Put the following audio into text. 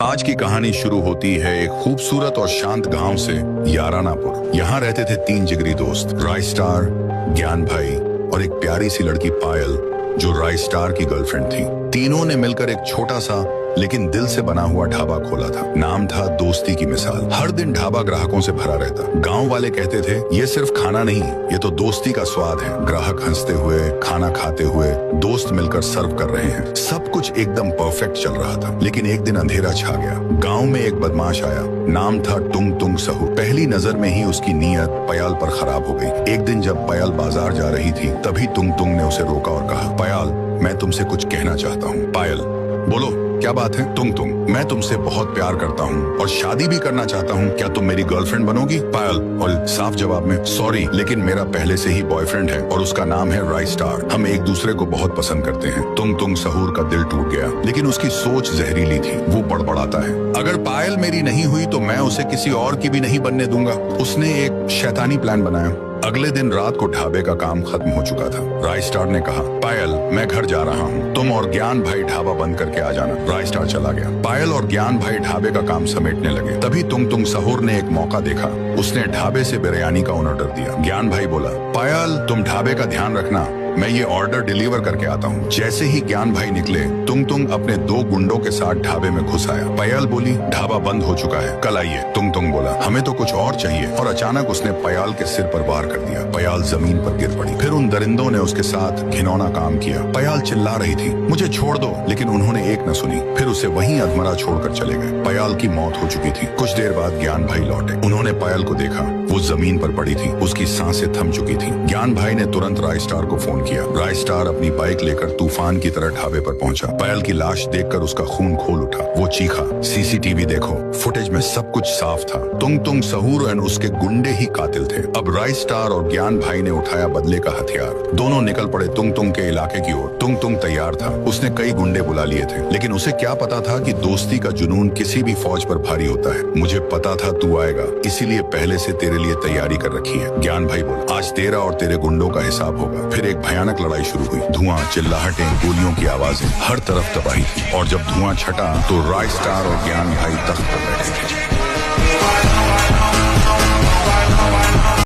आज की कहानी शुरू होती है एक खूबसूरत और शांत गांव से, यारानापुर। यहाँ रहते थे तीन जिगरी दोस्त, राइस्टार, ज्ञान भाई और एक प्यारी सी लड़की पायल, जो राइस्टार की गर्लफ्रेंड थी। तीनों ने मिलकर एक छोटा सा लेकिन दिल से बना हुआ ढाबा खोला था। नाम था दोस्ती की मिसाल। हर दिन ढाबा ग्राहकों से भरा रहता। गांव वाले कहते थे, ये सिर्फ खाना नहीं, ये तो दोस्ती का स्वाद है। ग्राहक हंसते हुए, खाना खाते हुए, दोस्त मिलकर सर्व कर रहे हैं। सब कुछ एकदम परफेक्ट चल रहा था। लेकिन एक दिन अंधेरा छा गया। गांव में एक बदमाश आया। नाम था टुंग टुंग सहूर। पहली नजर में ही उसकी नीयत पयाल पर खराब हो गई। एक दिन जब पयाल बाजार जा रही थी, तभी टुंग टुंग ने उसे रोका और कहा, पयाल, मैं तुमसे कुछ कहना चाहता हूँ। पायल, बोलो, क्या बात है? तुम मैं तुमसे बहुत प्यार करता हूँ और शादी भी करना चाहता हूँ। क्या तुम मेरी गर्लफ्रेंड बनोगी? पायल और साफ जवाब में, सॉरी, लेकिन मेरा पहले से ही बॉयफ्रेंड है और उसका नाम है राइस्टार। हम एक दूसरे को बहुत पसंद करते हैं। तुम सहूर का दिल टूट गया, लेकिन उसकी सोच जहरीली थी। वो बड़बड़ाता है, अगर पायल मेरी नहीं हुई तो मैं उसे किसी और की भी नहीं बनने दूंगा। उसने एक शैतानी प्लान बनाया। अगले दिन रात को ढाबे का काम खत्म हो चुका था। राइस्टार ने कहा, पायल, मैं घर जा रहा हूँ, तुम और ज्ञान भाई ढाबा बंद करके आ जाना। राइस्टार चला गया। पायल और ज्ञान भाई ढाबे का काम समेटने लगे। तभी तुम सहूर ने एक मौका देखा। उसने ढाबे से बिरयानी का ऑर्डर दिया। ज्ञान भाई बोला, पायल, तुम ढाबे का ध्यान रखना, मैं ये ऑर्डर डिलीवर करके आता हूँ। जैसे ही ज्ञान भाई निकले, तुम अपने दो गुंडों के साथ ढाबे में घुस आया। पयाल बोली, ढाबा बंद हो चुका है, कल आइए। तुम बोला, हमें तो कुछ और चाहिए। और अचानक उसने पयाल के सिर पर वार कर दिया। पयाल जमीन पर गिर पड़ी। फिर उन दरिंदों ने उसके साथ घिनौना काम किया। पयाल चिल्ला रही थी, मुझे छोड़ दो, लेकिन उन्होंने एक न सुनी। फिर उसे वहीं अधमरा छोड़कर चले गए। पयाल की मौत हो चुकी थी। कुछ देर बाद ज्ञान भाई लौटे। उन्होंने पयाल को देखा, वो जमीन पर पड़ी थी, उसकी सांसें थम चुकी थी। ज्ञान भाई ने तुरंत राइस्टार को फोन किया। राइस्टार अपनी बाइक लेकर तूफान की तरह ढाबे पर पहुंचा। पयाल की लाश देखकर उसका खून खोल उठा। वो चीखा, सीसीटीवी देखो, फुटेज में सब कुछ साफ था। तुम सहूर और उसके गुंडे ही कातिल थे। अब राइस्टार और ज्ञान भाई ने उठाया बदले का हथियार। दोनों निकल पड़े तुम के इलाके की ओर। तुम तैयार था। उसने कई गुंडे बुला लिए थे, लेकिन उसे क्या पता था कि दोस्ती का जुनून किसी भी फौज पर भारी होता है। मुझे पता था तू आएगा, इसीलिए पहले से तेरे लिए तैयारी कर रखी है। ज्ञान भाई बोला, आज तेरा और तेरे गुंडों का हिसाब होगा। फिर एक भयानक लड़ाई शुरू हुई। धुआं, चिल्लाहटें, गोलियों की आवाजें, हर तरफ तबाही थी। और जब धुआं छटा तो राइस्टार और ज्ञान भाई तख्त पर बैठे थे।